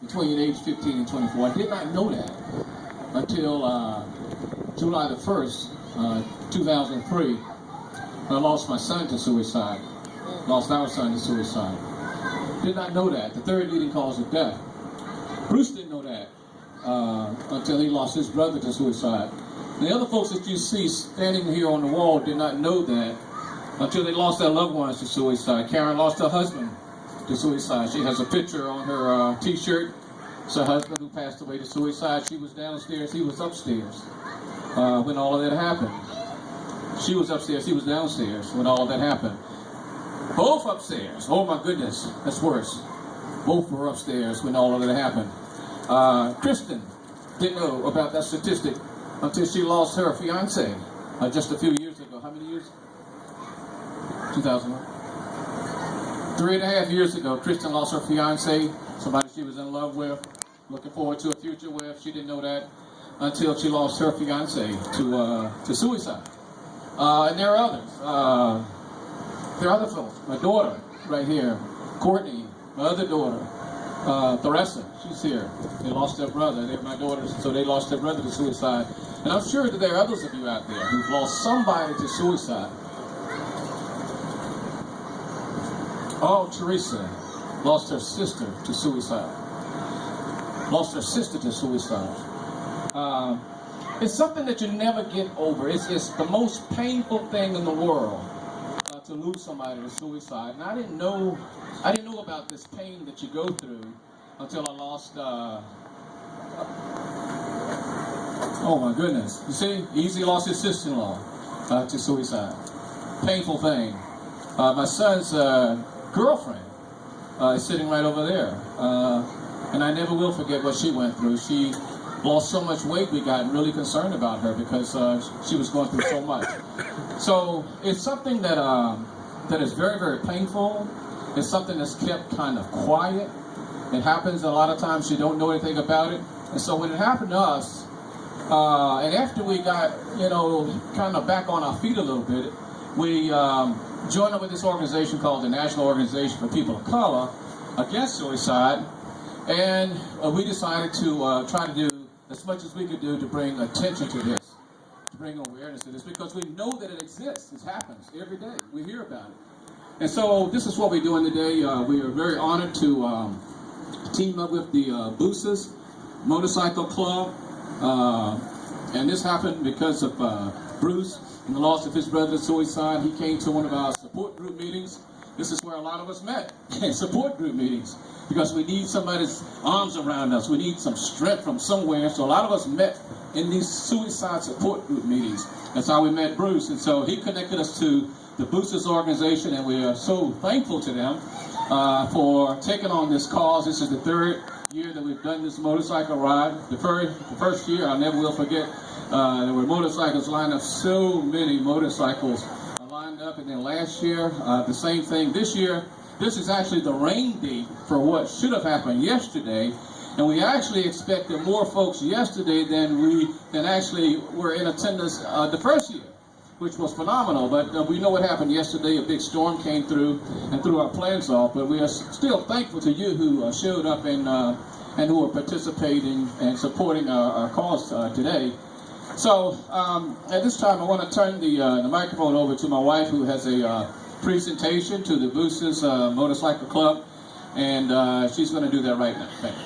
between age 15 and 24. I did not know that until July the 1st, 2003. I lost my son to suicide. Lost our son to suicide. Did not know that. The third leading cause of death. Bruce didn't know that until he lost his brother to suicide. And the other folks that you see standing here on the wall did not know that until they lost their loved ones to suicide. Karen lost her husband to suicide. She has a picture on her t-shirt. It's her husband who passed away to suicide. She was downstairs, he was upstairs when all of that happened. She was upstairs, he was downstairs when all of that happened. Both upstairs. Oh my goodness, that's worse. Both were upstairs when all of that happened. Kristen didn't know about that statistic until she lost her fiance just a few years ago. How many years? 2001. 3.5 years ago, Kristen lost her fiance, somebody she was in love with, looking forward to a future with. She didn't know that until she lost her fiance to suicide. And there are others. There are other folks. My daughter, right here, Courtney, my other daughter, Theresa, she's here. They lost their brother. They're my daughters, so they lost their brother to suicide. And I'm sure that there are others of you out there who've lost somebody to suicide. Oh, Teresa lost her sister to suicide. Lost her sister to suicide. It's something that you never get over. It's the most painful thing in the world to lose somebody to suicide. And I didn't know about this pain that you go through until I lost. Oh my goodness! You see, Easy lost his sister-in-law to suicide. Painful thing. My son's girlfriend is sitting right over there, and I never will forget what she went through. She lost so much weight, we got really concerned about her because she was going through so much. So it's something that is very, very painful. It's something that's kept kind of quiet. It happens a lot of times you don't know anything about it. And so when it happened to us, and after we got, kind of back on our feet a little bit, we joined up with this organization called the National Organization for People of Color Against Suicide. And we decided to try to do as much as we could do to bring attention to this, to bring awareness to this, because we know that it exists. It happens every day. We hear about it. And so this is what we're doing today. We are very honored to team up with the Booses Motorcycle Club. And this happened because of Bruce and the loss of his brother to suicide. He came to one of our support group meetings. This is where a lot of us met, support group meetings, because we need somebody's arms around us. We need some strength from somewhere. So a lot of us met in these suicide support group meetings. That's how we met Bruce. And so he connected us to the Boosters organization, and we are so thankful to them for taking on this cause. This is the third year that we've done this motorcycle ride. The first year, I never will forget, there were motorcycles lined up, so many motorcycles lined up. And then last year, the same thing. This year, this is actually the rain date for what should have happened yesterday. And we actually expected more folks yesterday than actually were in attendance the first year, which was phenomenal. But we know what happened yesterday. A big storm came through and threw our plans off. But we are still thankful to you who showed up and who are participating and supporting our cause today. So at this time, I want to turn the microphone over to my wife, who has a presentation to the Boosters Motorcycle Club, and she's going to do that right now. Thank you.